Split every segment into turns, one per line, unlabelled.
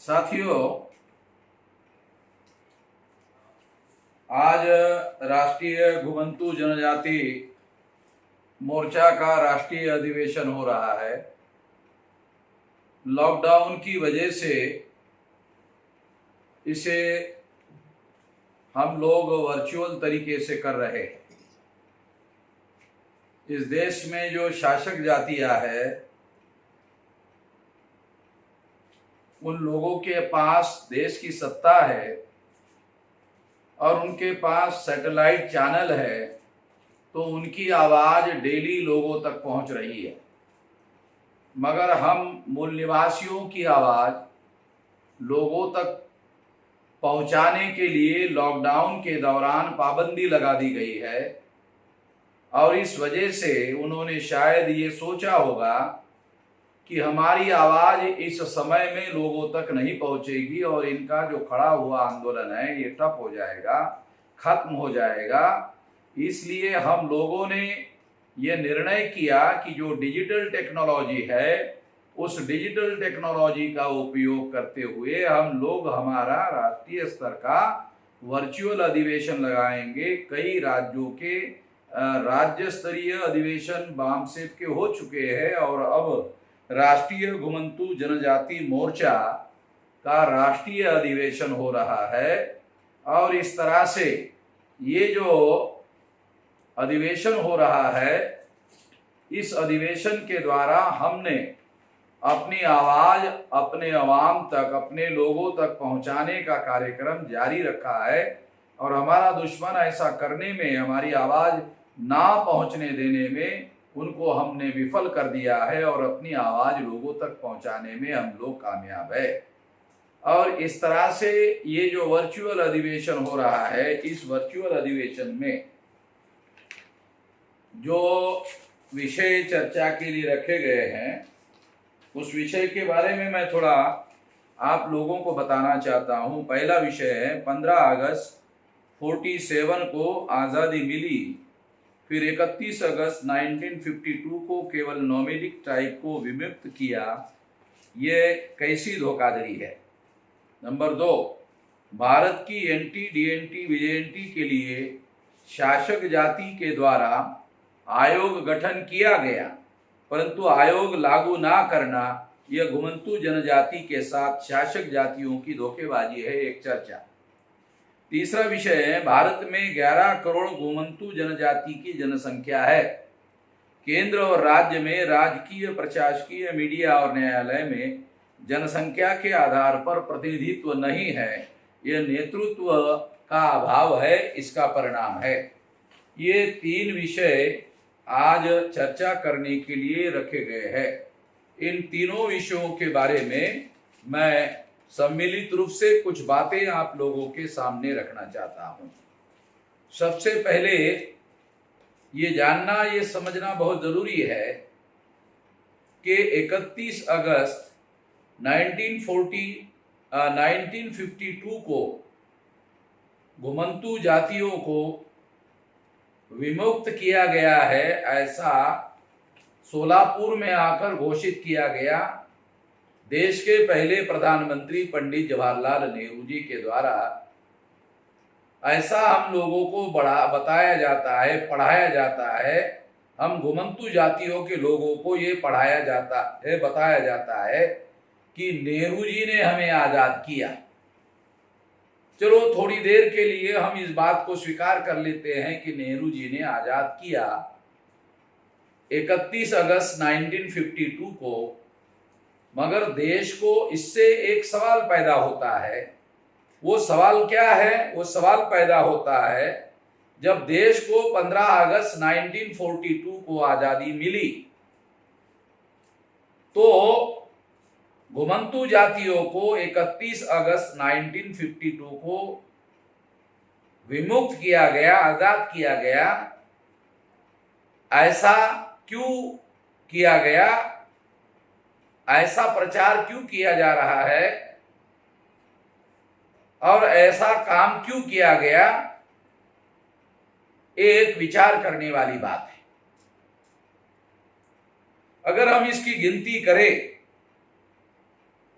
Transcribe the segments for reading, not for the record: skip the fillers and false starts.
साथियों, आज राष्ट्रीय घुमंतू जनजाति मोर्चा का राष्ट्रीय अधिवेशन हो रहा है। लॉकडाउन की वजह से इसे हम लोग वर्चुअल तरीके से कर रहे हैं। इस देश में जो शासक जातियां है, उन लोगों के पास देश की सत्ता है और उनके पास सैटेलाइट चैनल है, तो उनकी आवाज़ डेली लोगों तक पहुंच रही है। मगर हम मूल निवासियों की आवाज़ लोगों तक पहुंचाने के लिए लॉकडाउन के दौरान पाबंदी लगा दी गई है और इस वजह से उन्होंने शायद ये सोचा होगा कि हमारी आवाज़ इस समय में लोगों तक नहीं पहुंचेगी और इनका जो खड़ा हुआ आंदोलन है ये ठप हो जाएगा, खत्म हो जाएगा। इसलिए हम लोगों ने ये निर्णय किया कि जो डिजिटल टेक्नोलॉजी है, उस डिजिटल टेक्नोलॉजी का उपयोग करते हुए हम लोग हमारा राष्ट्रीय स्तर का वर्चुअल अधिवेशन लगाएंगे। कई राज्यों के राज्य स्तरीय अधिवेशन बामसेफ के हो चुके हैं और अब राष्ट्रीय घुमंतू जनजाति मोर्चा का राष्ट्रीय अधिवेशन हो रहा है। और इस तरह से ये जो अधिवेशन हो रहा है, इस अधिवेशन के द्वारा हमने अपनी आवाज़ अपने अवाम तक, अपने लोगों तक पहुंचाने का कार्यक्रम जारी रखा है और हमारा दुश्मन ऐसा करने में, हमारी आवाज़ ना पहुंचने देने में उनको हमने विफल कर दिया है और अपनी आवाज़ लोगों तक पहुंचाने में हम लोग कामयाब है। और इस तरह से ये जो वर्चुअल अधिवेशन हो रहा है, इस वर्चुअल अधिवेशन में जो विषय चर्चा के लिए रखे गए हैं, उस विषय के बारे में मैं थोड़ा आप लोगों को बताना चाहता हूं। पहला विषय है 15 अगस्त 47 को आज़ादी मिली, फिर 31 अगस्त 1952 को केवल नोमैडिक ट्राइब को विमुक्त किया, ये कैसी धोखाधड़ी है। नंबर 2, भारत की एनटी डीएनटी विजेएनटी के लिए शासक जाति के द्वारा आयोग गठन किया गया, परंतु आयोग लागू ना करना यह घुमंतू जनजाति के साथ शासक जातियों की धोखेबाजी है, एक चर्चा। तीसरा विषय है भारत में 11 करोड़ घुमंतू जनजाति की जनसंख्या है। केंद्र और राज्य में राजकीय, प्रशासकीय, मीडिया और न्यायालय में जनसंख्या के आधार पर प्रतिनिधित्व नहीं है। यह नेतृत्व का अभाव है, इसका परिणाम है। ये 3 विषय आज चर्चा करने के लिए रखे गए हैं। इन तीनों विषयों के बारे में मैं सम्मिलित रूप से कुछ बातें आप लोगों के सामने रखना चाहता हूं। सबसे पहले ये जानना, ये समझना बहुत जरूरी है कि 31 अगस्त 1952 को घुमंतू जातियों को विमुक्त किया गया है, ऐसा सोलापुर में आकर घोषित किया गया देश के पहले प्रधानमंत्री पंडित जवाहरलाल नेहरू जी के द्वारा। ऐसा हम लोगों को बताया जाता है, पढ़ाया जाता है। हम घुमंतू जातियों के लोगों को ये पढ़ाया जाता है, बताया जाता है कि नेहरू जी ने हमें आज़ाद किया। चलो थोड़ी देर के लिए हम इस बात को स्वीकार कर लेते हैं कि नेहरू जी ने आज़ाद किया 31 अगस्त 1952 को, मगर देश को इससे एक सवाल पैदा होता है। वो सवाल क्या है? वो सवाल पैदा होता है जब देश को 15 अगस्त 1942 को आज़ादी मिली तो घुमंतू जातियों को 31 अगस्त 1952 को विमुक्त किया गया, आज़ाद किया गया। ऐसा क्यों किया गया? ऐसा प्रचार क्यों किया जा रहा है और ऐसा काम क्यों किया गया? एक विचार करने वाली बात है। अगर हम इसकी गिनती करें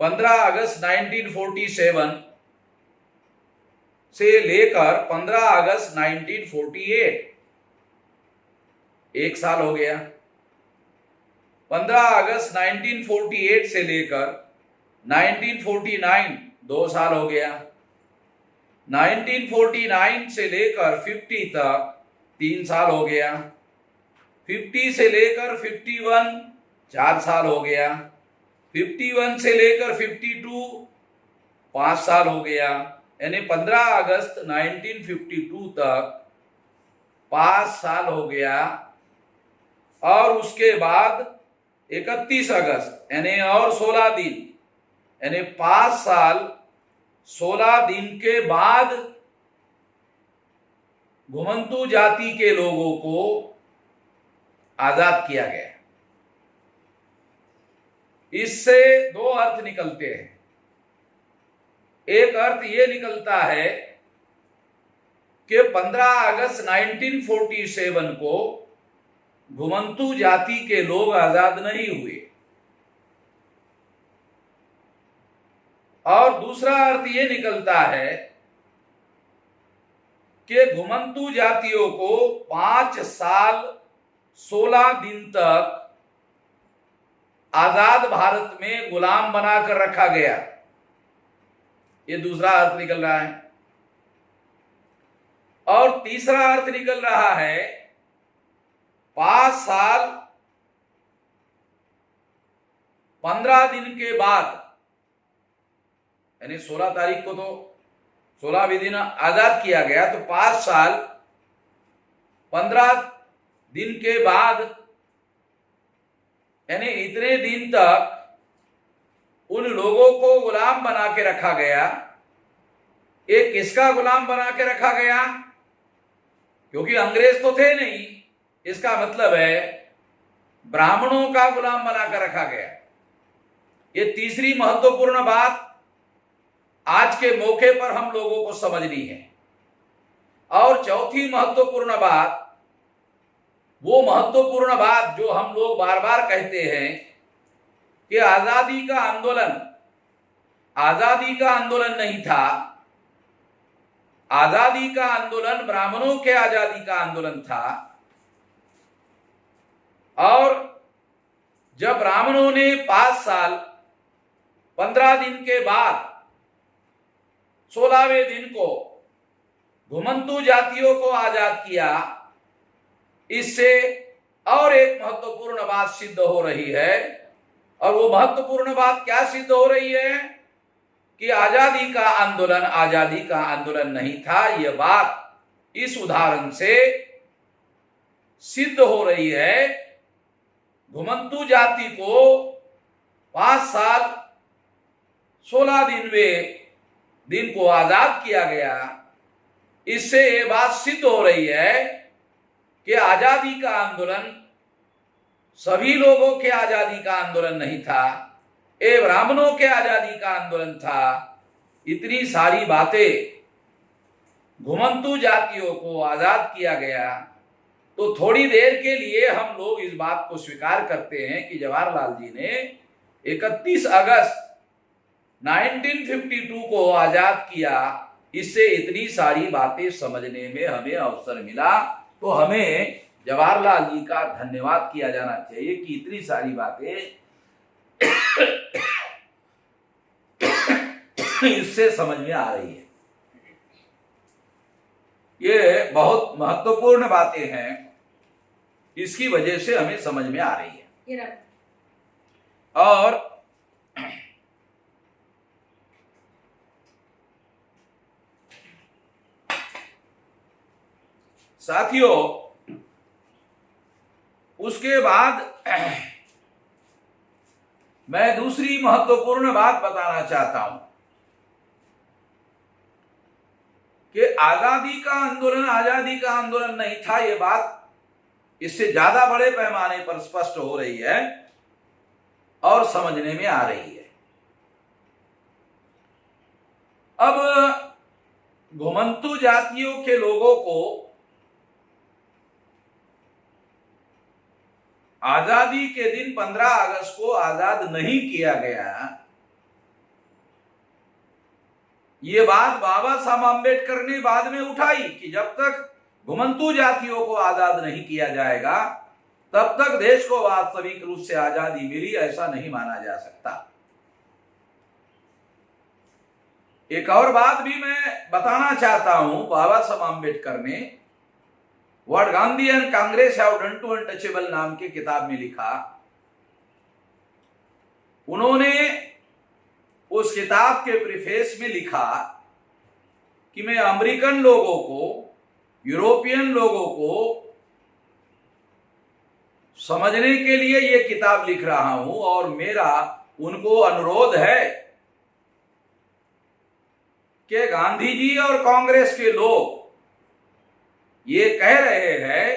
15 अगस्त 1947 से लेकर 15 अगस्त 1948 एक साल हो गया। 15 अगस्त 1948 से लेकर 1949 2 साल हो गया। 1949 से लेकर 50 तक 3 साल हो गया। 50 से लेकर 51 4 साल हो गया। 51 से लेकर 52 5 साल हो गया। यानी 15 अगस्त 1952 तक 5 साल हो गया। और उसके बाद 31 अगस्त यानी और 16 दिन यानी 5 साल 16 दिन के बाद घुमंतू जाति के लोगों को आजाद किया गया। इससे 2 अर्थ निकलते हैं। एक अर्थ यह निकलता है कि 15 अगस्त 1947 को घुमंतू जाति के लोग आजाद नहीं हुए। और दूसरा अर्थ यह निकलता है कि घुमंतू जातियों को 5 साल 16 दिन तक आजाद भारत में गुलाम बनाकर रखा गया। ये दूसरा अर्थ निकल रहा है। और तीसरा अर्थ निकल रहा है 5 साल 15 दिन के बाद यानी 16 तारीख को तो 16वें दिन आजाद किया गया, तो 5 साल 15 दिन के बाद यानी इतने दिन तक उन लोगों को गुलाम बना के रखा गया। ये किसका गुलाम बना के रखा गया? क्योंकि अंग्रेज तो थे नहीं, इसका मतलब है ब्राह्मणों का गुलाम बना कर रखा गया। ये तीसरी महत्वपूर्ण बात आज के मौके पर हम लोगों को समझनी है। और चौथी महत्वपूर्ण बात, वो महत्वपूर्ण बात जो हम लोग बार बार कहते हैं कि आजादी का आंदोलन नहीं था। आजादी का आंदोलन ब्राह्मणों के आजादी का आंदोलन था। और जब ब्राह्मणों ने 5 साल 15 दिन के बाद 16वें दिन को घुमंतू जातियों को आजाद किया, इससे और एक महत्वपूर्ण बात सिद्ध हो रही है। और वो महत्वपूर्ण बात क्या सिद्ध हो रही है कि आजादी का आंदोलन नहीं था। यह बात इस उदाहरण से सिद्ध हो रही है। घुमंतू जाति को 5 साल 16 दिन को आजाद किया गया। इससे यह बात सिद्ध हो रही है कि आजादी का आंदोलन सभी लोगों के आजादी का आंदोलन नहीं था, ये ब्राह्मणों के आजादी का आंदोलन था। इतनी सारी बातें घुमंतू जातियों को आजाद किया गया। तो थोड़ी देर के लिए हम लोग इस बात को स्वीकार करते हैं कि जवाहरलाल जी ने 31 अगस्त 1952 को आजाद किया। इससे इतनी सारी बातें समझने में हमें अवसर मिला। तो हमें जवाहरलाल जी का धन्यवाद किया जाना चाहिए कि इतनी सारी बातें इससे समझ में आ रही है। ये बहुत महत्वपूर्ण बातें हैं, इसकी वजह से हमें समझ में आ रही है। और साथियों, उसके बाद मैं दूसरी महत्वपूर्ण बात बताना चाहता हूं कि आजादी का आंदोलन नहीं था। यह बात इससे ज्यादा बड़े पैमाने पर स्पष्ट हो रही है और समझने में आ रही है। अब घुमंतू जातियों के लोगों को आजादी के दिन 15 अगस्त को आजाद नहीं किया गया, ये बात बाबा साहब आम्बेडकर ने बाद में उठाई कि जब तक घुमंतू जातियों को आजाद नहीं किया जाएगा तब तक देश को वास्तविक रूप से आजादी मिली ऐसा नहीं माना जा सकता। एक और बात भी मैं बताना चाहता हूं, बाबा साहब आम्बेडकर ने what Gandhi and Congress have done to untouchable नाम की किताब में लिखा। उन्होंने उस किताब के प्रीफेस में लिखा कि मैं अमेरिकन लोगों को, यूरोपियन लोगों को समझने के लिए यह किताब लिख रहा हूं और मेरा उनको अनुरोध है कि गांधी जी और कांग्रेस के लोग ये कह रहे हैं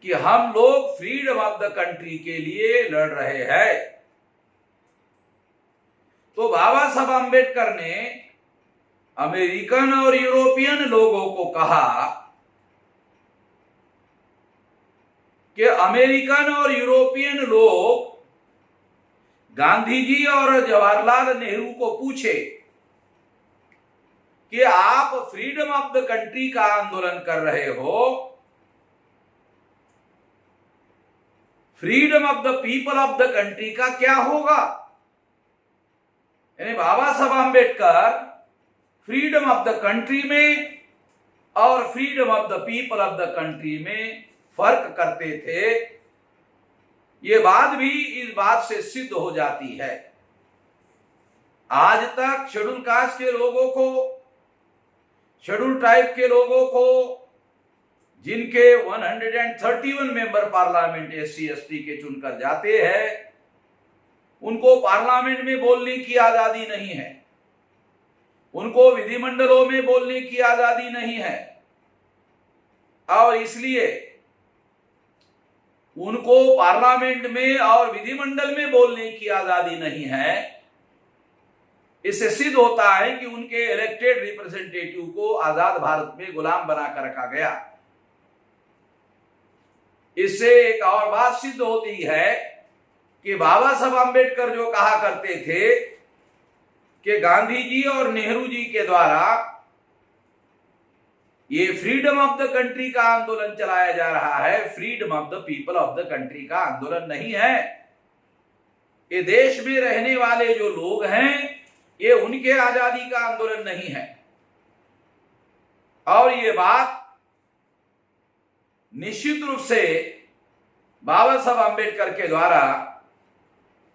कि हम लोग फ्रीडम ऑफ द कंट्री के लिए लड़ रहे हैं, तो बाबा साहब आम्बेडकर ने अमेरिकन और यूरोपियन लोगों को कहा कि अमेरिकन और यूरोपियन लोग गांधी जी और जवाहरलाल नेहरू को पूछे कि आप फ्रीडम ऑफ द कंट्री का आंदोलन कर रहे हो, freedom of the people of the country का क्या होगा। यानी बाबा Saheb Ambedkar freedom of the country में और freedom of the people of the country में फर्क करते थे। ये बात भी इस बात से सिद्ध हो जाती है। आज तक शेड्यूल कास्ट के लोगों को, शेड्यूल ट्राइब के लोगों को, जिनके 131 मेंबर पार्लियामेंट SC ST के चुनकर जाते हैं, उनको पार्लियामेंट में बोलने की आजादी नहीं है, उनको विधिमंडलों में बोलने की आजादी नहीं है और इसलिए उनको पार्लियामेंट में और विधिमंडल में बोलने की आजादी नहीं है। इससे सिद्ध होता है कि उनके इलेक्टेड रिप्रेजेंटेटिव को आजाद भारत में गुलाम बनाकर रखा गया। इससे एक और बात सिद्ध होती है कि बाबा साहब आम्बेडकर जो कहा करते थे कि गांधी जी और नेहरू जी के द्वारा ये फ्रीडम ऑफ द कंट्री का आंदोलन चलाया जा रहा है, freedom of the people of the country का आंदोलन नहीं है। ये देश में रहने वाले जो लोग हैं ये उनके आजादी का आंदोलन नहीं है। और ये बात निश्चित रूप से बाबा साहब आम्बेडकर के द्वारा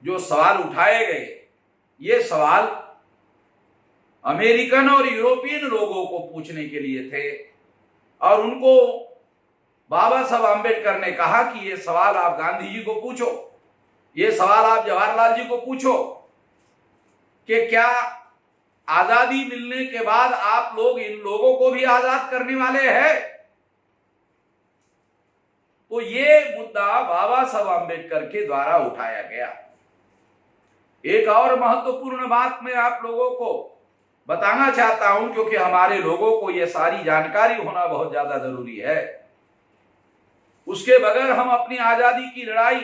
जो सवाल उठाए गए, ये सवाल अमेरिकन और यूरोपियन लोगों को पूछने के लिए थे और उनको बाबा साहब आम्बेडकर ने कहा कि ये सवाल आप गांधी जी को पूछो, ये सवाल आप जवाहरलाल जी को पूछो कि क्या आजादी मिलने के बाद आप लोग इन लोगों को भी आजाद करने वाले हैं। तो ये मुद्दा बाबा साहब आम्बेडकर के द्वारा उठाया गया। एक और महत्वपूर्ण बात मैं आप लोगों को बताना चाहता हूं, क्योंकि हमारे लोगों को यह सारी जानकारी होना बहुत ज्यादा जरूरी है। उसके बगैर हम अपनी आजादी की लड़ाई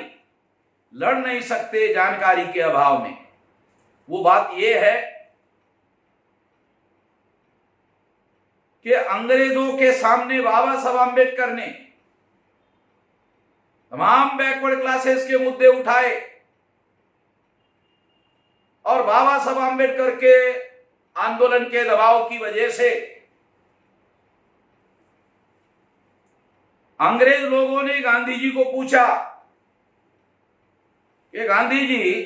लड़ नहीं सकते जानकारी के अभाव में। वो बात यह है कि अंग्रेजों के सामने बाबा साहब आम्बेडकर ने तमाम बैकवर्ड क्लासेस के मुद्दे उठाए और बाबा साहब आम्बेडकर के आंदोलन के दबाव की वजह से अंग्रेज लोगों ने गांधी जी को पूछा कि गांधी जी,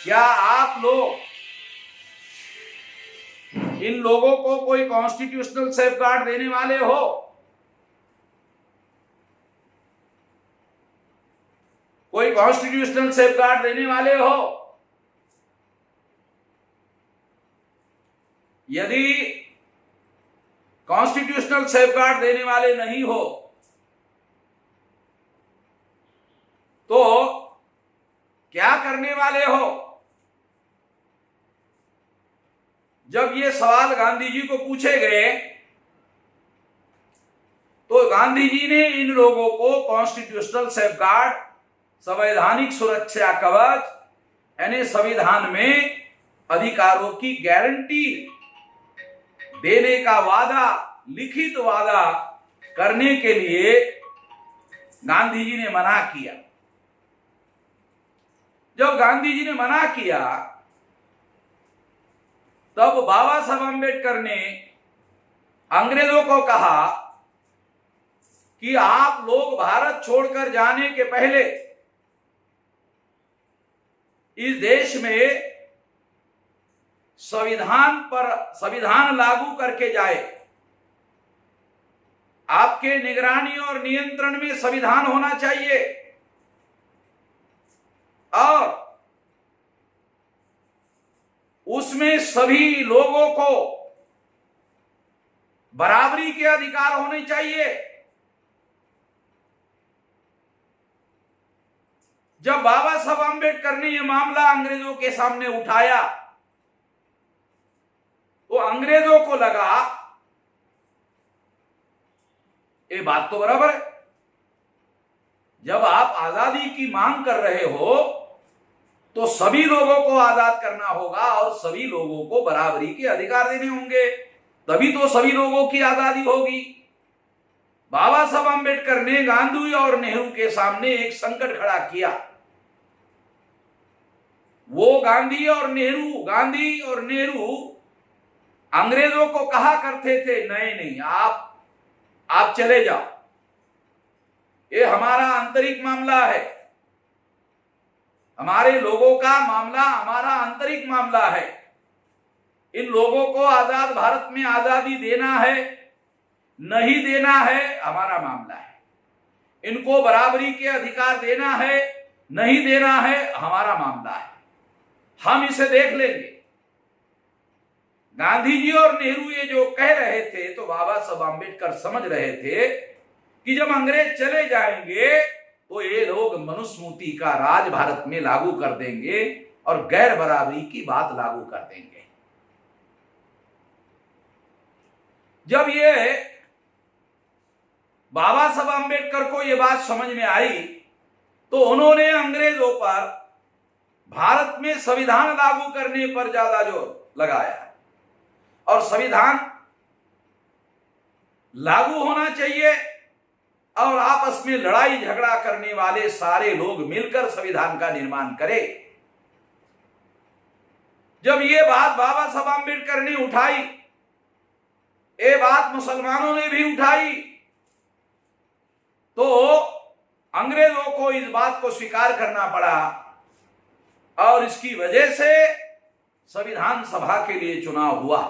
क्या आप लोग इन लोगों को कोई कॉन्स्टिट्यूशनल सेफगार्ड देने वाले हो? कोई कॉन्स्टिट्यूशनल सेफगार्ड देने वाले हो? यदि कॉन्स्टिट्यूशनल सेफगार्ड देने वाले नहीं हो तो क्या करने वाले हो? जब ये सवाल गांधी जी को पूछे गए तो गांधी जी ने इन लोगों को कॉन्स्टिट्यूशनल सेफगार्ड, संवैधानिक सुरक्षा कवच यानी संविधान में अधिकारों की गारंटी देने का वादा, लिखित वादा करने के लिए गांधी जी ने मना किया। जब गांधी जी ने मना किया तब बाबा साहब अम्बेडकर ने अंग्रेजों को कहा कि आप लोग भारत छोड़कर जाने के पहले इस देश में संविधान लागू करके जाए। आपके निगरानी और नियंत्रण में संविधान होना चाहिए और उसमें सभी लोगों को बराबरी के अधिकार होने चाहिए। जब बाबा साहब अम्बेडकर ने यह मामला अंग्रेजों के सामने उठाया तो अंग्रेजों को लगा ये बात तो बराबर है। जब आप आजादी की मांग कर रहे हो तो सभी लोगों को आजाद करना होगा और सभी लोगों को बराबरी के अधिकार देने होंगे, तभी तो सभी लोगों की आजादी होगी। बाबा साहब अम्बेडकर ने गांधी और नेहरू के सामने एक संकट खड़ा किया। वो गांधी और नेहरू अंग्रेजों को कहा करते थे, नहीं नहीं, आप चले जाओ, ये हमारा आंतरिक मामला है, हमारे लोगों का मामला हमारा आंतरिक मामला है। इन लोगों को आजाद भारत में आजादी देना है नहीं देना है हमारा मामला है। इनको बराबरी के अधिकार देना है नहीं देना है हमारा मामला है, हम इसे देख लेंगे। गांधी जी और नेहरू ये जो कह रहे थे तो बाबा साहब अम्बेडकर समझ रहे थे कि जब अंग्रेज चले जाएंगे तो ये लोग मनुस्मृति का राज भारत में लागू कर देंगे और गैर बराबरी की बात लागू कर देंगे। जब ये बाबा साहब अम्बेडकर को ये बात समझ में आई तो उन्होंने अंग्रेजों पर भारत में संविधान लागू करने पर ज्यादा जोर लगाया और संविधान लागू होना चाहिए और आपस में लड़ाई झगड़ा करने वाले सारे लोग मिलकर संविधान का निर्माण करें। जब ये बात बाबा साहब अम्बेडकर ने उठाई, ये बात मुसलमानों ने भी उठाई, तो अंग्रेजों को इस बात को स्वीकार करना पड़ा और इसकी वजह से संविधान सभा के लिए चुनाव हुआ।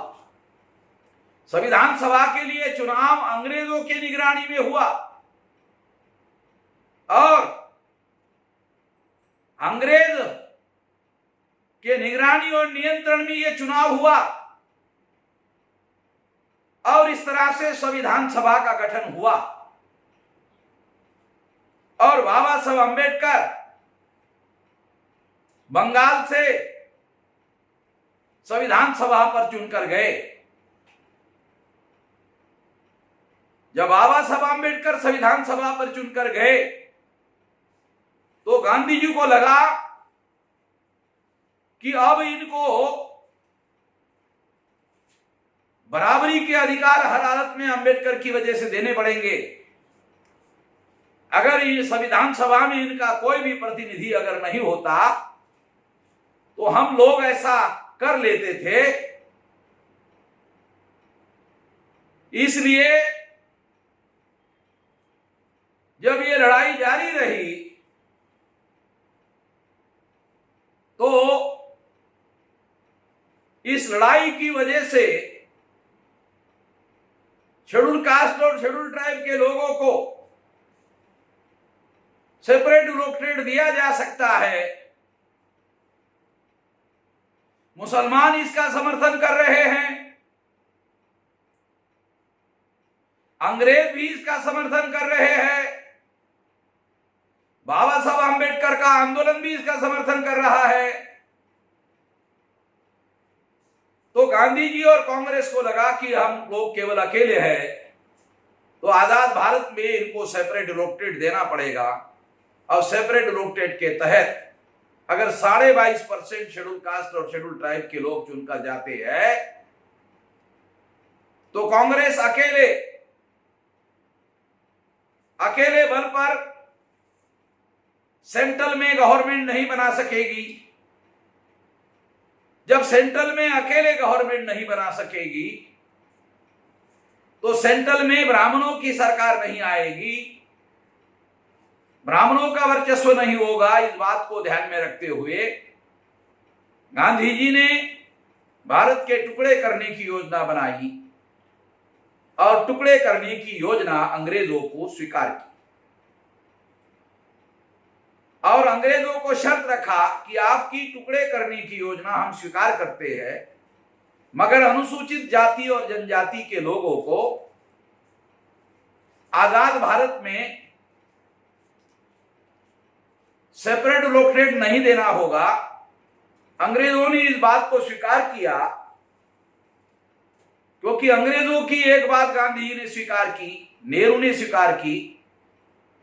संविधान सभा के लिए चुनाव अंग्रेजों के निगरानी में हुआ और अंग्रेज के निगरानी और नियंत्रण में यह चुनाव हुआ और इस तरह से संविधान सभा का गठन हुआ और बाबा साहब अम्बेडकर बंगाल से संविधान सभा पर चुनकर गए। जब बाबा साहब अम्बेडकर संविधान सभा पर चुनकर गए तो गांधी जी को लगा कि अब इनको बराबरी के अधिकार हर हालत में अम्बेडकर की वजह से देने पड़ेंगे। अगर ये संविधान सभा में इनका कोई भी प्रतिनिधि अगर नहीं होता तो हम लोग ऐसा कर लेते थे। इसलिए जब ये लड़ाई जारी रही तो इस लड़ाई की वजह से शेड्यूल कास्ट और शेड्यूल ट्राइब के लोगों को सेपरेट इलेक्टेड दिया जा सकता है। मुसलमान इसका समर्थन कर रहे हैं, अंग्रेज भी इसका समर्थन कर रहे हैं, बाबा साहब अम्बेडकर का आंदोलन भी इसका समर्थन कर रहा है। तो गांधी जी और कांग्रेस को लगा कि हम लोग केवल अकेले हैं तो आजाद भारत में इनको सेपरेट इलेक्टेड देना पड़ेगा और सेपरेट इलेक्टेड के तहत अगर 22.5% शेड्यूल कास्ट और शेड्यूल ट्राइब के लोग चुनकर जाते हैं तो कांग्रेस अकेले बल पर सेंट्रल में गवर्नमेंट नहीं बना सकेगी। जब सेंट्रल में अकेले गवर्नमेंट नहीं बना सकेगी तो सेंट्रल में ब्राह्मणों की सरकार नहीं आएगी, ब्राह्मणों का वर्चस्व नहीं होगा। इस बात को ध्यान में रखते हुए गांधी जी ने भारत के टुकड़े करने की योजना बनाई और टुकड़े करने की योजना अंग्रेजों को स्वीकार की और अंग्रेजों को शर्त रखा कि आपकी टुकड़े करने की योजना हम स्वीकार करते हैं, मगर अनुसूचित जाति और जनजाति के लोगों को आजाद भारत में सेपरेट लोकेट नहीं देना होगा। अंग्रेजों ने इस बात को स्वीकार किया क्योंकि अंग्रेजों की एक बात गांधी जी ने स्वीकार की, नेहरू ने स्वीकार की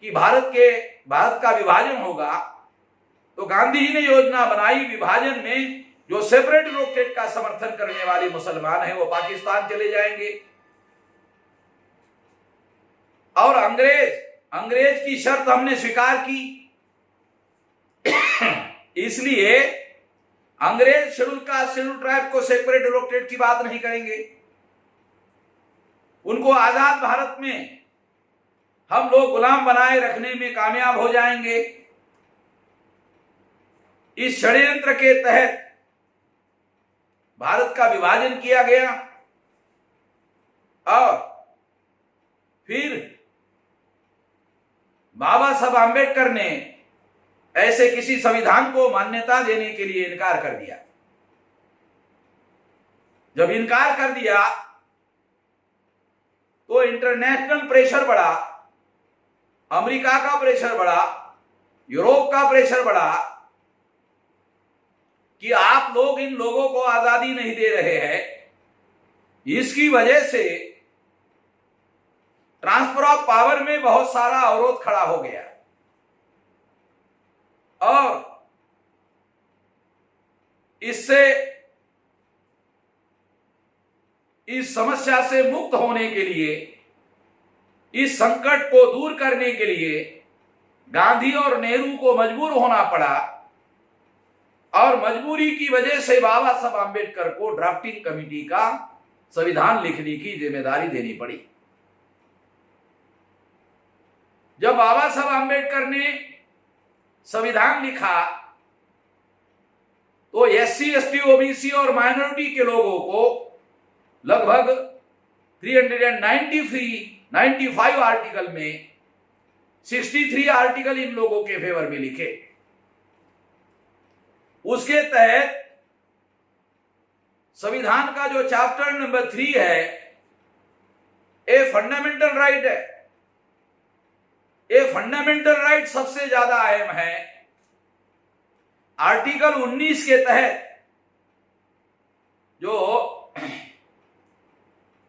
कि भारत का विभाजन होगा। तो गांधी जी ने योजना बनाई विभाजन में जो सेपरेट लोकेट का समर्थन करने वाले मुसलमान हैं वो पाकिस्तान चले जाएंगे और अंग्रेज की शर्त हमने स्वीकार की। इसलिए अंग्रेज शेड्यूल कास्ट शेड्यूल ट्राइब को सेपरेट लोकेट की बात नहीं करेंगे। उनको आजाद भारत में हम लोग गुलाम बनाए रखने में कामयाब हो जाएंगे। इस षड्यंत्र के तहत भारत का विभाजन किया गया और फिर बाबा साहब आंबेडकर ने ऐसे किसी संविधान को मान्यता देने के लिए इनकार कर दिया। जब इनकार कर दिया तो इंटरनेशनल प्रेशर बढ़ा, अमेरिका का प्रेशर बढ़ा, यूरोप का प्रेशर बढ़ा कि आप लोग इन लोगों को आजादी नहीं दे रहे हैं। इसकी वजह से ट्रांसफर ऑफ पावर में बहुत सारा अवरोध खड़ा हो गया और इससे इस समस्या से मुक्त होने के लिए, इस संकट को दूर करने के लिए गांधी और नेहरू को मजबूर होना पड़ा और मजबूरी की वजह से बाबा साहब आंबेडकर को ड्राफ्टिंग कमेटी का संविधान लिखने की जिम्मेदारी देनी पड़ी। जब बाबा साहब आंबेडकर ने संविधान लिखा तो एससी, एसटी, ओबीसी और माइनॉरिटी के लोगों को लगभग 395 आर्टिकल में 63 आर्टिकल इन लोगों के फेवर में लिखे। उसके तहत संविधान का जो चैप्टर नंबर 3 है, ए फंडामेंटल राइट है। ये फंडामेंटल राइट सबसे ज्यादा अहम है। आर्टिकल 19 के तहत जो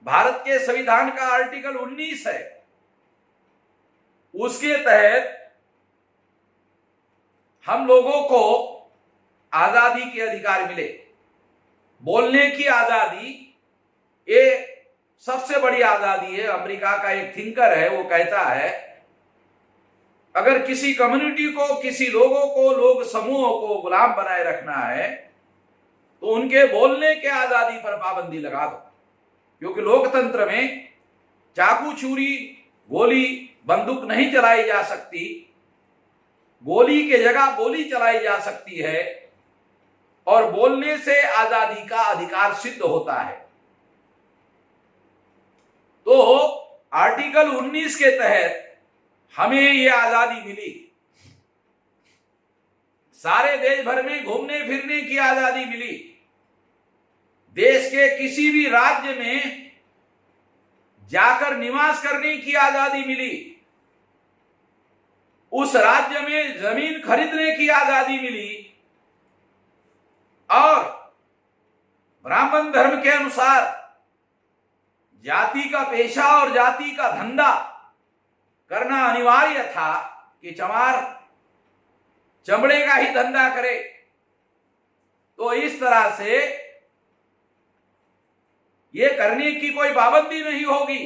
भारत के संविधान का आर्टिकल 19 है, उसके तहत हम लोगों को आजादी के अधिकार मिले। बोलने की आजादी ये सबसे बड़ी आजादी है। अमेरिका का एक थिंकर है, वो कहता है अगर किसी कम्युनिटी को, किसी लोगों को, लोग समूहों को गुलाम बनाए रखना है तो उनके बोलने के आजादी पर पाबंदी लगा दो, क्योंकि लोकतंत्र में चाकू, छुरी, गोली, बंदूक नहीं चलाई जा सकती। गोली के जगह गोली चलाई जा सकती है और बोलने से आजादी का अधिकार सिद्ध होता है। तो आर्टिकल 19 के तहत हमें ये आजादी मिली। सारे देश भर में घूमने फिरने की आजादी मिली। देश के किसी भी राज्य में जाकर निवास करने की आजादी मिली। उस राज्य में जमीन खरीदने की आजादी मिली और ब्राह्मण धर्म के अनुसार जाति का पेशा और जाति का धंधा करना अनिवार्य था कि चमार चमड़े का ही धंधा करे। तो इस तरह से ये करने की कोई पाबंदी नहीं होगी।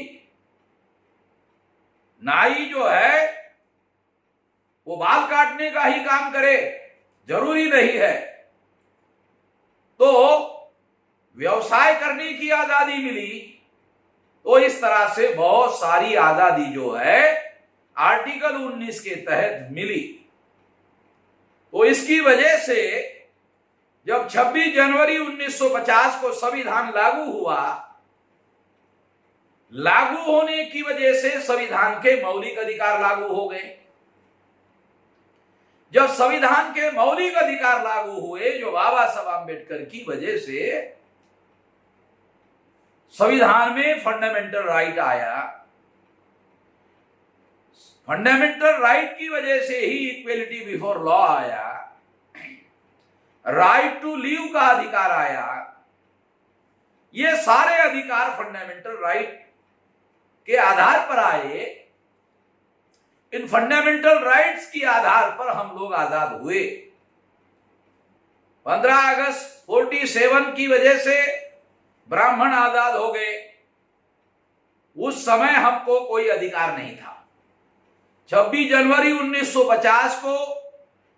नाई जो है वो बाल काटने का ही काम करे, जरूरी नहीं है। तो व्यवसाय करने की आजादी मिली। तो इस तरह से बहुत सारी आजादी जो है आर्टिकल 19 के तहत मिली। तो इसकी वजह से जब 26 जनवरी 1950 को संविधान लागू हुआ, लागू होने की वजह से संविधान के मौलिक अधिकार लागू हो गए। जब संविधान के मौलिक अधिकार लागू हुए, जो बाबा साहब आम्बेडकर की वजह से संविधान में फंडामेंटल राइट आया। फंडामेंटल राइट की वजह से ही इक्वेलिटी बिफोर लॉ आया, राइट टू लीव का अधिकार आया। ये सारे अधिकार फंडामेंटल राइट के आधार पर आए। इन फंडामेंटल राइट्स के आधार पर हम लोग आजाद हुए। 15 अगस्त 47 की वजह से ब्राह्मण आजाद हो गए। उस समय हमको कोई अधिकार नहीं था। 26 जनवरी 1950 को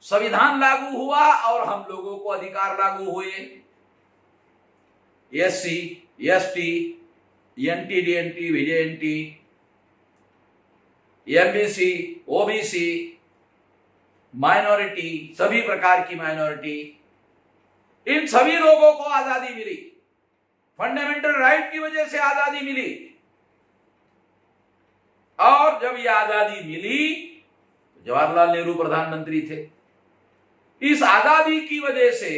संविधान लागू हुआ और हम लोगों को अधिकार लागू हुए। SC, ST, NT, DNT, VJNT, MBC, OBC, minority, सभी प्रकार की माइनॉरिटी, इन सभी लोगों को आजादी मिली। फंडामेंटल राइट की वजह से आजादी मिली। और जब यह आजादी मिली, जवाहरलाल नेहरू प्रधानमंत्री थे। इस आजादी की वजह से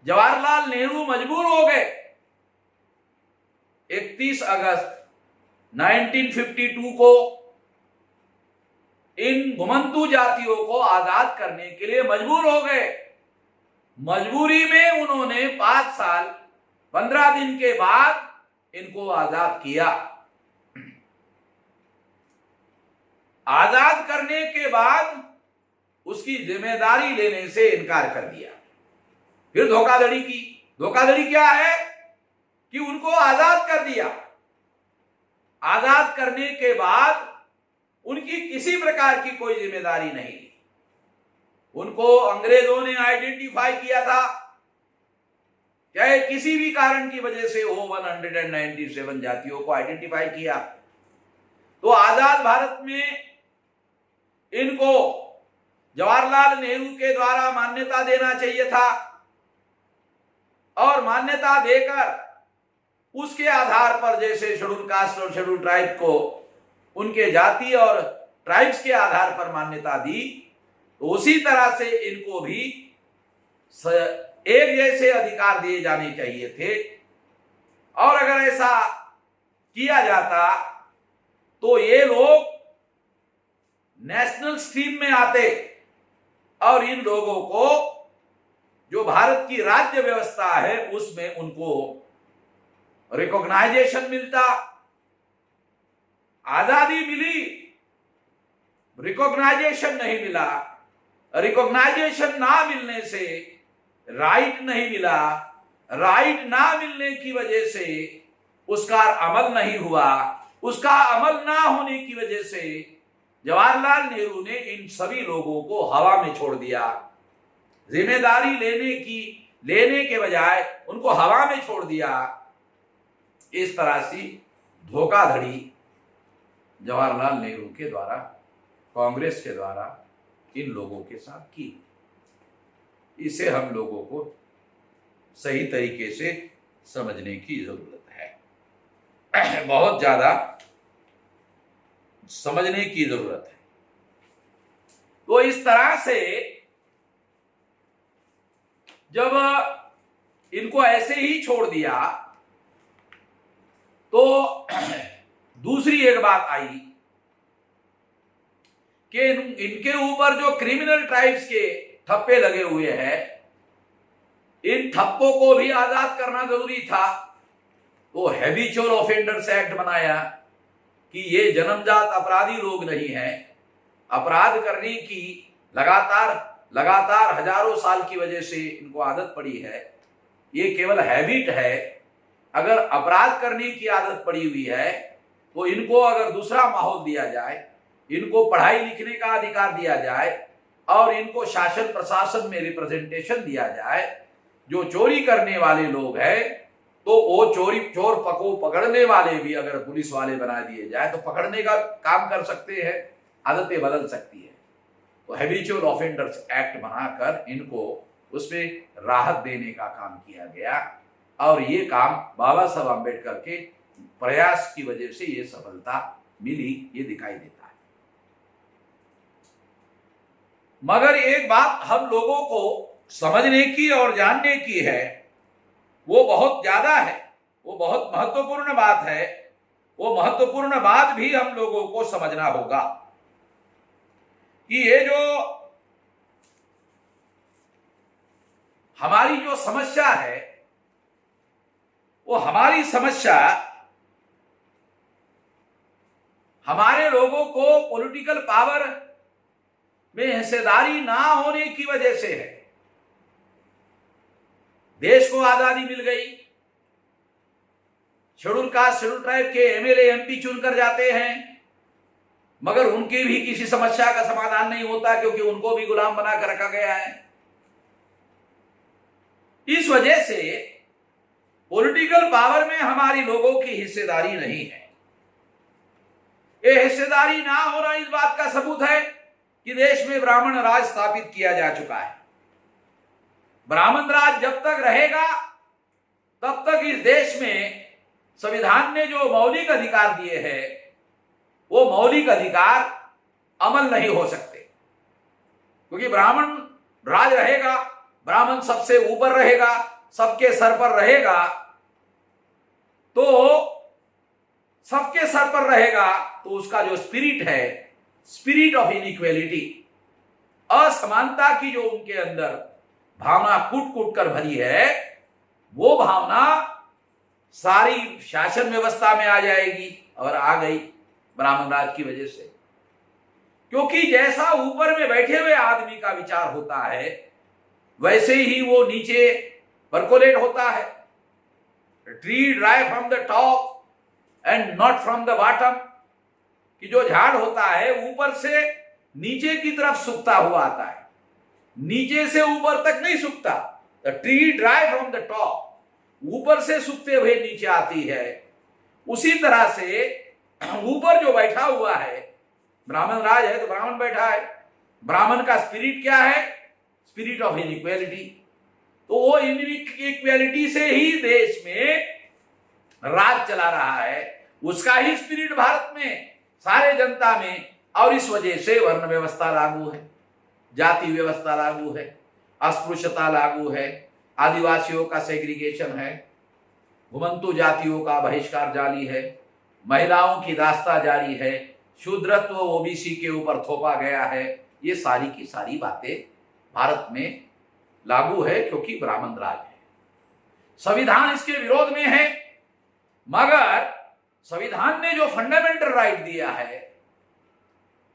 जवाहरलाल नेहरू मजबूर हो गए 31 अगस्त 1952 को इन घुमंतू जातियों को आजाद करने के लिए मजबूर हो गए। मजबूरी में उन्होंने 5 साल 15 दिन के बाद इनको आजाद किया। आजाद करने के बाद उसकी जिम्मेदारी लेने से इनकार कर दिया। फिर धोखाधड़ी की। धोखाधड़ी क्या है कि उनको आजाद कर दिया। आजाद करने के बाद उनकी किसी प्रकार की कोई जिम्मेदारी नहीं ली। उनको अंग्रेजों ने आइडेंटिफाई किया था, चाहे किसी भी कारण की वजह से हो, 197 जातियों को आइडेंटिफाई किया। तो आजाद भारत में इनको जवाहरलाल नेहरू के द्वारा मान्यता देना चाहिए था और मान्यता देकर उसके आधार पर, जैसे शेड्यूल कास्ट और शेड्यूल ट्राइब को उनके जाति और ट्राइब्स के आधार पर मान्यता दी, तो उसी तरह से इनको भी एक जैसे अधिकार दिए जाने चाहिए थे। और अगर ऐसा किया जाता तो ये लोग नेशनल स्ट्रीम में आते और इन लोगों को जो भारत की राज्य व्यवस्था है उसमें उनको रिकॉग्नाइजेशन मिलता। आजादी मिली, रिकॉग्नाइजेशन नहीं मिला। रिकॉग्नाइजेशन ना मिलने से राइट नहीं मिला। राइट ना मिलने की वजह से उसका अमल नहीं हुआ। उसका अमल ना होने की वजह से जवाहरलाल नेहरू ने इन सभी लोगों को हवा में छोड़ दिया। जिम्मेदारी लेने के बजाय उनको हवा में छोड़ दिया। इस तरह से धोखाधड़ी जवाहरलाल नेहरू के द्वारा, कांग्रेस के द्वारा इन लोगों के साथ की। इसे हम लोगों को सही तरीके से समझने की जरूरत है। बहुत ज्यादा समझने की जरूरत है। तो इस तरह से जब इनको ऐसे ही छोड़ दिया तो दूसरी एक बात आई कि इनके ऊपर जो क्रिमिनल ट्राइब्स के ठप्पे लगे हुए हैं, इन ठप्पों को भी आजाद करना जरूरी था। तो हैबिचुअल ऑफेंडर्स एक्ट बनाया कि ये जन्मजात अपराधी लोग नहीं हैं। अपराध करने की लगातार हजारों साल की वजह से इनको आदत पड़ी है, ये केवल हैबिट है। अगर अपराध करने की आदत पड़ी हुई है तो इनको अगर दूसरा माहौल दिया जाए, इनको पढ़ाई लिखने का अधिकार दिया जाए और इनको शासन प्रशासन में रिप्रेजेंटेशन दिया जाए, जो चोरी करने वाले लोग हैं तो वो चोर पकड़ने वाले भी अगर पुलिस वाले बना दिए जाए तो पकड़ने का काम कर सकते हैं, आदतें बदल सकती है। तो हैबिचुअल ऑफेंडर्स एक्ट बनाकर इनको उसमें राहत देने का काम किया गया और ये काम बाबा साहब आम्बेडकर के प्रयास की वजह से ये सफलता मिली, ये दिखाई देता है। मगर एक बात हम लोगों को समझने की और जानने की है, वो बहुत ज्यादा है, वो बहुत महत्वपूर्ण बात है। वो महत्वपूर्ण बात भी हम लोगों को समझना होगा कि ये जो हमारी जो समस्या है, वो हमारी समस्या हमारे लोगों को पॉलिटिकल पावर में हिस्सेदारी ना होने की वजह से है। देश को आजादी मिल गई, शेड्यूल कास्ट शेड्यूल ट्राइब के एमएलए एमपी चुनकर जाते हैं, मगर उनकी भी किसी समस्या का समाधान नहीं होता क्योंकि उनको भी गुलाम बना कर रखा गया है। इस वजह से पॉलिटिकल पावर में हमारी लोगों की हिस्सेदारी नहीं है। ये हिस्सेदारी ना होना इस बात का सबूत है कि देश में ब्राह्मण राज स्थापित किया जा चुका है। ब्राह्मण राज जब तक रहेगा तब तक इस देश में संविधान ने जो मौलिक अधिकार दिए हैं वो मौलिक अधिकार अमल नहीं हो सकते, क्योंकि ब्राह्मण राज रहेगा, ब्राह्मण सबसे ऊपर रहेगा, सबके सर पर रहेगा, तो सबके सर पर रहेगा तो उसका जो स्पिरिट है, स्पिरिट ऑफ इनइक्वालिटी, असमानता की जो उनके अंदर भावना कूट कूट कर भरी है, वो भावना सारी शासन व्यवस्था में आ जाएगी और आ गई ब्राह्मण राज की वजह से। क्योंकि जैसा ऊपर में बैठे हुए आदमी का विचार होता है वैसे ही वो नीचे परकोलेट होता है। Tree dry from the top and not from the bottom, कि जो झाड़ होता है ऊपर से नीचे की तरफ सूखता हुआ आता है, नीचे से ऊपर तक नहीं सूखता। The tree dry from the top, ऊपर से सूखते हुए नीचे आती है। उसी तरह से ऊपर जो बैठा हुआ है, ब्राह्मण राज है तो ब्राह्मण बैठा है, ब्राह्मण का स्पिरिट क्या है? Spirit of inequality. तो वो इनइक्वालिटी से ही देश में राज चला रहा है, उसका ही स्पिरिट भारत में सारे जनता में, और इस वजह से वर्ण व्यवस्था लागू है, जाति व्यवस्था लागू है, अस्पृश्यता लागू है, आदिवासियों का सेग्रीगेशन है, घुमंतु जातियों का बहिष्कार जारी है, महिलाओं की दास्ता जारी है, शूद्रत्व ओबीसी के ऊपर थोपा गया है। ये सारी की सारी बातें भारत में लागू है क्योंकि ब्राह्मण राज है। संविधान इसके विरोध में है, मगर संविधान ने जो फंडामेंटल राइट दिया है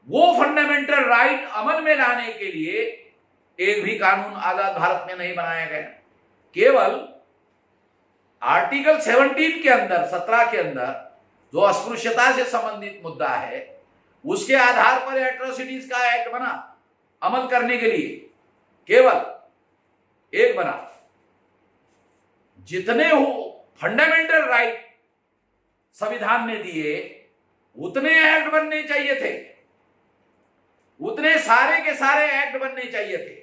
वो फंडामेंटल राइट अमल में लाने के लिए एक भी कानून आजाद भारत में नहीं बनाया गया। केवल आर्टिकल 17 के अंदर, 17 के अंदर जो अस्पृश्यता से संबंधित मुद्दा है उसके आधार पर एट्रोसिटीज का एक्ट बना अमल करने के लिए, केवल एक बना। जितने हो फंडामेंटल राइट संविधान ने दिए उतने एक्ट बनने चाहिए थे, उतने सारे के सारे एक्ट बनने चाहिए थे।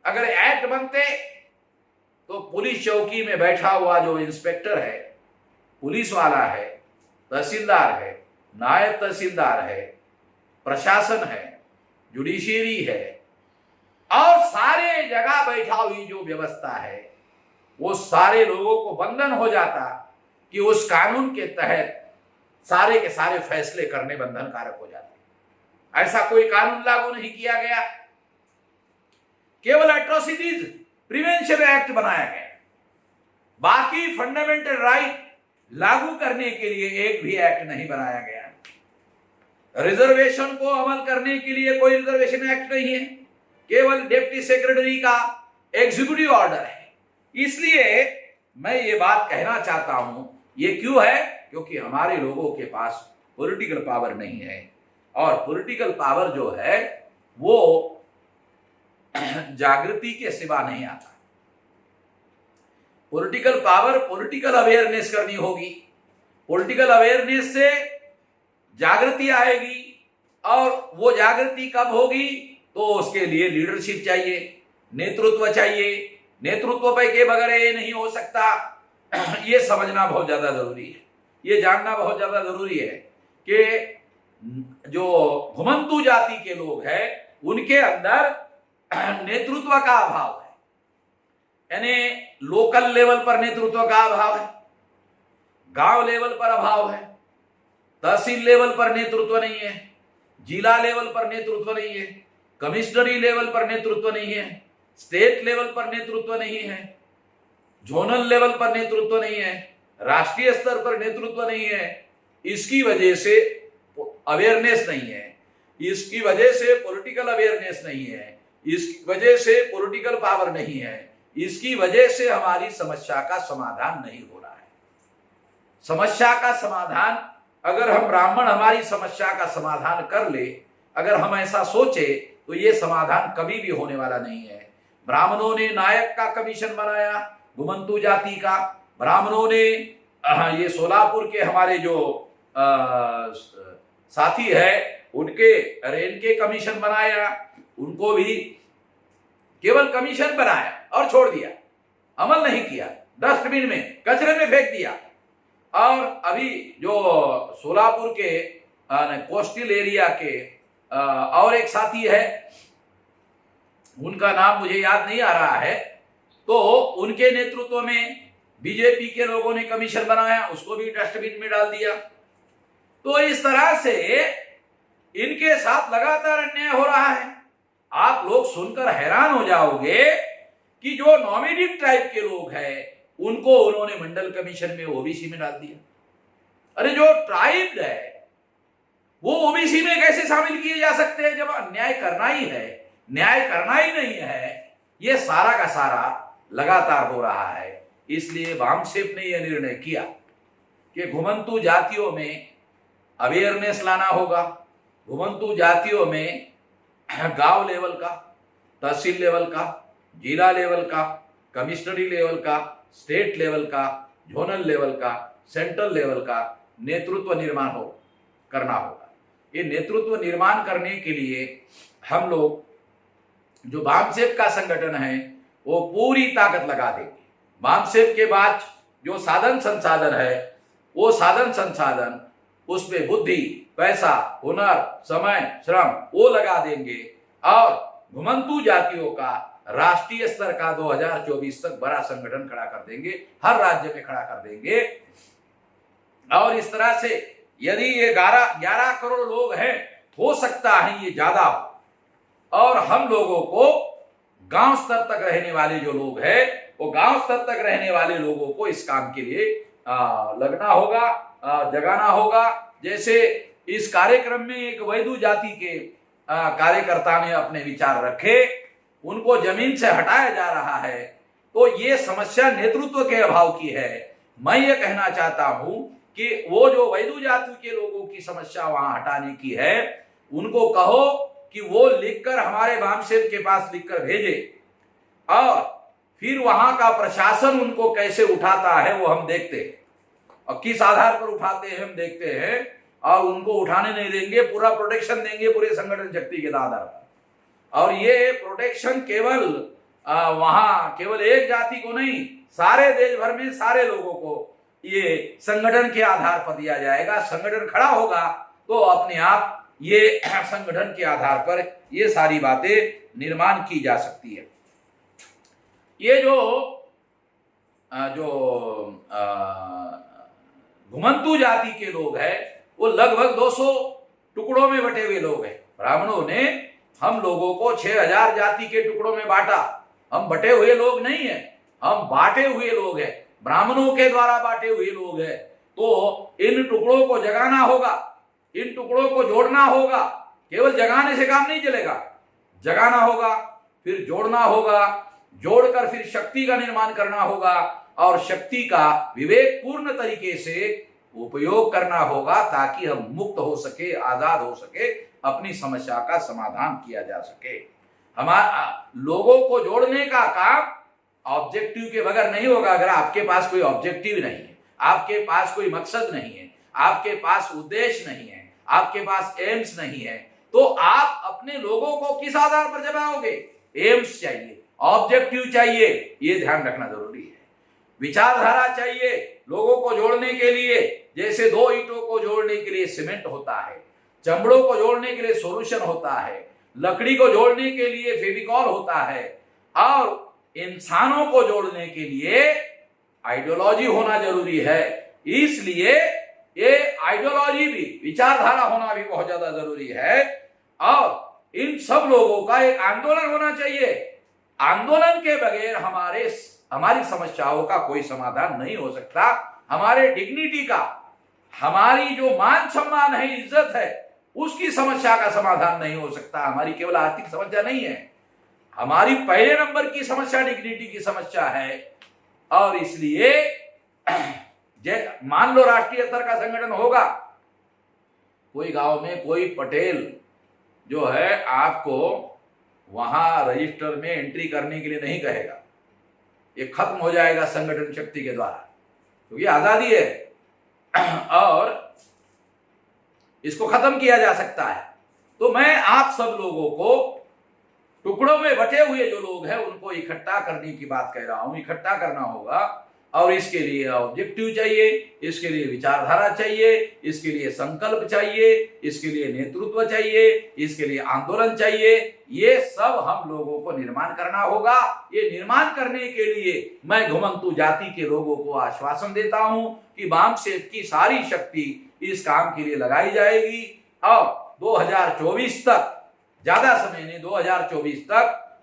अगर एक्ट बनते तो पुलिस चौकी में बैठा हुआ जो इंस्पेक्टर है, पुलिस वाला है, तहसीलदार है, नायब तहसीलदार है, प्रशासन है, जुडिशियरी है, और सारे जगह बैठा हुई जो व्यवस्था है वो सारे लोगों को बंधन हो जाता कि उस कानून के तहत सारे के सारे फैसले करने बंधनकारक हो जाते। ऐसा कोई कानून लागू नहीं किया गया, केवल एट्रोसिटीज प्रिवेंशन एक्ट बनाया गया। बाकी फंडामेंटल राइट लागू करने के लिए एक भी एक्ट नहीं बनाया गया। रिजर्वेशन को अमल करने के लिए कोई रिजर्वेशन एक्ट नहीं है, केवल डिप्टी सेक्रेटरी का एग्जीक्यूटिव ऑर्डर है। इसलिए मैं ये बात कहना चाहता हूं, ये क्यों है? क्योंकि हमारे लोगों के पास पॉलिटिकल पावर नहीं है, और पॉलिटिकल पावर जो है वो जागृति के सिवा नहीं आता। पॉलिटिकल पावर पॉलिटिकल अवेयरनेस करनी होगी, पॉलिटिकल अवेयरनेस से जागृति आएगी, और वो जागृति कब होगी? तो उसके लिए लीडरशिप चाहिए, नेतृत्व चाहिए। नेतृत्व पे के बगैर ये नहीं हो सकता। ये समझना बहुत ज्यादा जरूरी है, ये जानना बहुत ज्यादा जरूरी है कि जो घुमंतू जाति के लोग हैं उनके अंदर नेतृत्व का अभाव है, यानी लोकल लेवल पर नेतृत्व का अभाव है, गांव लेवल पर अभाव है, तहसील लेवल पर नेतृत्व नहीं है, जिला लेवल पर नेतृत्व नहीं है, कमिश्नरी लेवल पर नेतृत्व नहीं है, स्टेट लेवल पर नेतृत्व नहीं है, जोनल लेवल पर नेतृत्व नहीं है, राष्ट्रीय स्तर पर नेतृत्व नहीं है। इसकी वजह से अवेयरनेस नहीं है, इसकी वजह से पॉलिटिकल अवेयरनेस नहीं है, इसकी वजह से पॉलिटिकल पावर नहीं है, इसकी वजह से हमारी समस्या का समाधान नहीं हो रहा है। समस्या का समाधान, अगर हम ब्राह्मण हमारी समस्या का समाधान कर ले, अगर हम ऐसा सोचे, तो ये समाधान कभी भी होने वाला नहीं है। ब्राह्मणों ने नायक का कमीशन बनाया घुमंतू जाति का, ब्राह्मणों ने ये सोलापुर के हमारे जो साथी है उनके रेन के कमीशन बनाया, उनको भी केवल कमीशन बनाया और छोड़ दिया, अमल नहीं किया, डस्टबिन में कचरे में फेंक दिया। और अभी जो सोलापुर के कोस्टल एरिया के और एक साथी है, उनका नाम मुझे याद नहीं आ रहा है, तो उनके नेतृत्व में बीजेपी के लोगों ने कमीशन बनाया, उसको भी डस्टबिन में डाल दिया। तो इस तरह से इनके साथ लगातार अन्याय हो रहा है। आप लोग सुनकर हैरान हो जाओगे कि जो नॉमिनेटेड ट्राइब के लोग हैं उनको उन्होंने मंडल कमीशन में ओबीसी में डाल दिया। अरे जो ट्राइब है वो ओबीसी में कैसे शामिल किए जा सकते हैं जब अन्याय करना ही है, न्याय करना ही नहीं है। ये सारा का सारा लगातार हो रहा है। इसलिए वामसेप ने यह निर्णय किया कि घुमंतू जातियों में अवेयरनेस लाना होगा। घुमंतू जातियों में गांव लेवल का, तहसील लेवल का, जिला लेवल का, कमिश्नरी लेवल का, स्टेट लेवल का, जोनल लेवल का, सेंट्रल लेवल का नेतृत्व निर्माण करना होगा। ये नेतृत्व निर्माण करने के लिए हम लोग जो वामसेप का संगठन है वो पूरी ताकत लगा देंगे। वामसेप के बाद जो साधन संसाधन है वो साधन संसाधन, उसमें बुद्धि, पैसा, हुनर, समय, श्रम वो लगा देंगे और घुमंतू जातियों का राष्ट्रीय स्तर का 2024 तक बड़ा संगठन खड़ा कर देंगे, हर राज्य में खड़ा कर देंगे। और इस तरह से यदि ये 11 करोड़ लोग हैं, हो सकता है ये ज्यादा हो, और हम लोगों को गांव स्तर तक रहने वाले जो लोग हैं वो गांव स्तर तक रहने वाले लोगों को इस काम के लिए लगना होगा, जगाना होगा। जैसे इस कार्यक्रम में एक वैदू जाति के कार्यकर्ता ने अपने विचार रखे, उनको जमीन से हटाया जा रहा है, तो ये समस्या नेतृत्व के अभाव की है। मैं ये कहना चाहता हूं कि वो जो वैदू जाति के लोगों की समस्या वहां हटाने की है, उनको कहो कि वो लिखकर हमारे वामसेप के पास लिखकर भेजे, और फिर वहां का प्रशासन उनको कैसे उठाता है वो हम देखते हैं, और किस आधार पर उठाते हैं हम देखते हैं। और उनको उठाने नहीं देंगे, पूरा प्रोटेक्शन देंगे पूरे संगठन शक्ति के आधार पर। और ये प्रोटेक्शन केवल वहां केवल एक जाति को नहीं, सारे देश भर में सारे लोगों को ये संगठन के आधार पर दिया जाएगा। संगठन खड़ा होगा तो अपने आप ये संगठन के आधार पर ये सारी बातें निर्माण की जा सकती है। ये जो घुमंतू जाति के लोग हैं वो लगभग 200 टुकड़ों में बटे हुए लोग हैं। ब्राह्मणों ने हम लोगों को 6000 जाति के टुकड़ों में बांटा। हम बटे हुए लोग नहीं हैं, हम बांटे हुए लोग हैं, ब्राह्मणों के द्वारा बांटे हुए लोग हैं। तो इन टुकड़ों को जगाना होगा, इन टुकड़ों को जोड़ना होगा। केवल जगाने से काम नहीं चलेगा, जगाना होगा, फिर जोड़ना होगा, जोड़कर फिर शक्ति का निर्माण करना होगा और शक्ति का विवेकपूर्ण तरीके से उपयोग करना होगा ताकि हम मुक्त हो सके, आजाद हो सके, अपनी समस्या का समाधान किया जा सके। हमारा लोगों को जोड़ने का काम ऑब्जेक्टिव के बगैर नहीं होगा। अगर आपके पास कोई ऑब्जेक्टिव नहीं है, आपके पास कोई मकसद नहीं है, आपके पास उद्देश्य नहीं है, आपके पास एम्स नहीं है, तो आप अपने लोगों को किस आधार पर जमाओगे? एम्स चाहिए, ऑब्जेक्टिव चाहिए, ये ध्यान रखना जरूरी है। विचारधारा चाहिए लोगों को जोड़ने के लिए। जैसे दो ईंटों को जोड़ने के लिए सीमेंट होता है, चमड़ों को जोड़ने के लिए सॉल्यूशन होता है, लकड़ी को जोड़ने के लिए फेविकॉल होता है, और इंसानों को जोड़ने के लिए आइडियोलॉजी होना जरूरी है। इसलिए ये आइडियोलॉजी भी, विचारधारा होना भी बहुत ज्यादा जरूरी है। और इन सब लोगों का एक आंदोलन होना चाहिए। आंदोलन के बगैर हमारी समस्याओं का कोई समाधान नहीं हो सकता। हमारे डिग्निटी का, हमारी जो मान सम्मान है, इज्जत है, उसकी समस्या का समाधान नहीं हो सकता। हमारी केवल आर्थिक समस्या नहीं है, हमारी पहले नंबर की समस्या डिग्निटी की समस्या है। और इसलिए मान लो राष्ट्रीय स्तर का संगठन होगा, कोई गांव में कोई पटेल जो है आपको वहां रजिस्टर में एंट्री करने के लिए नहीं कहेगा। ये खत्म हो जाएगा संगठन शक्ति के द्वारा, क्योंकि आजादी है और इसको खत्म किया जा सकता है। तो मैं आप सब लोगों को, टुकड़ों में बटे हुए जो लोग हैं, उनको इकट्ठा करने की बात कह रहा हूं। इकट्ठा करना होगा और इसके लिए ऑब्जेक्टिव चाहिए, इसके लिए विचारधारा चाहिए, इसके लिए संकल्प चाहिए, इसके लिए नेतृत्व चाहिए, इसके लिए आंदोलन चाहिए। ये सब हम लोगों को निर्माण करना होगा। ये निर्माण करने के लिए मैं घुमंतु जाति के लोगों को आश्वासन देता हूं कि वामसेप की सारी शक्ति इस काम के लिए लगाई जाएगी और 2024 तक, ज्यादा समय नहीं, 2024 तक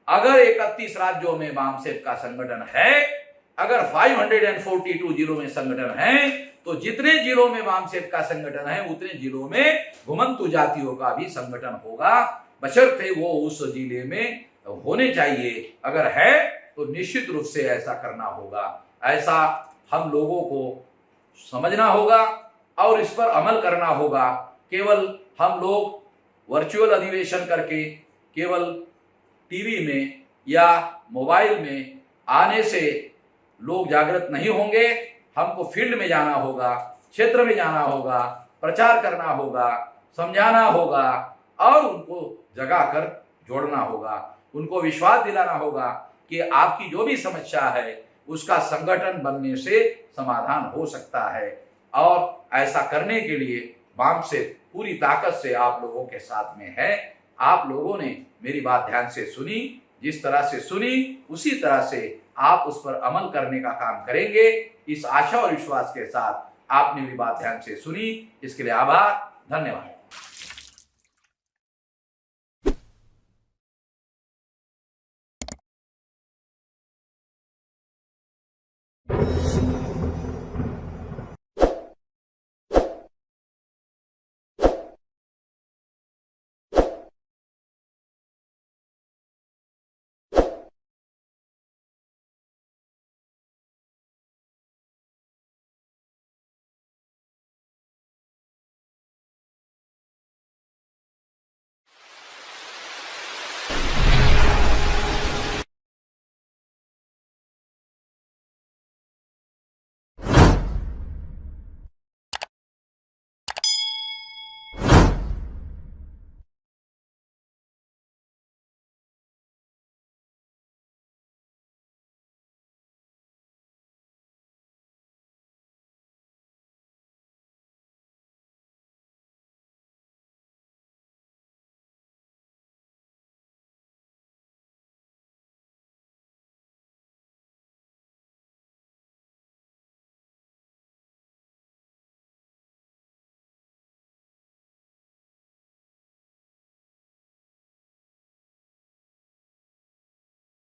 अगर 31 राज्यों में वामसेप का संगठन है, अगर 542 जिलों में संगठन है, तो जितने जिलों में वामसेप का संगठन है उतने जिलों में घुमंतु जातियों का भी संगठन होगा, बशर्ते वो उस जिले में होने चाहिए। अगर है तो निश्चित रूप से ऐसा करना होगा। ऐसा हम लोगों को समझना होगा और इस पर अमल करना होगा। केवल हम लोग वर्चुअल अधिवेशन करके, केवल टीवी में या मोबाइल में आने से लोग जागृत नहीं होंगे। हमको फील्ड में जाना होगा, क्षेत्र में जाना होगा, प्रचार करना होगा, समझाना होगा और उनको जगाकर जोड़ना होगा। उनको विश्वास दिलाना होगा कि आपकी जो भी समस्या है उसका संगठन बनने से समाधान हो सकता है। और ऐसा करने के लिए वामसेप पूरी ताकत से आप लोगों के साथ में है। आप लोगों ने मेरी बात ध्यान से सुनी, जिस तरह से सुनी उसी तरह से आप उस पर अमल करने का काम करेंगे। इस आशा और विश्वास के साथ आपने भी बात ध्यान से सुनी, इसके लिए आभार, धन्यवाद।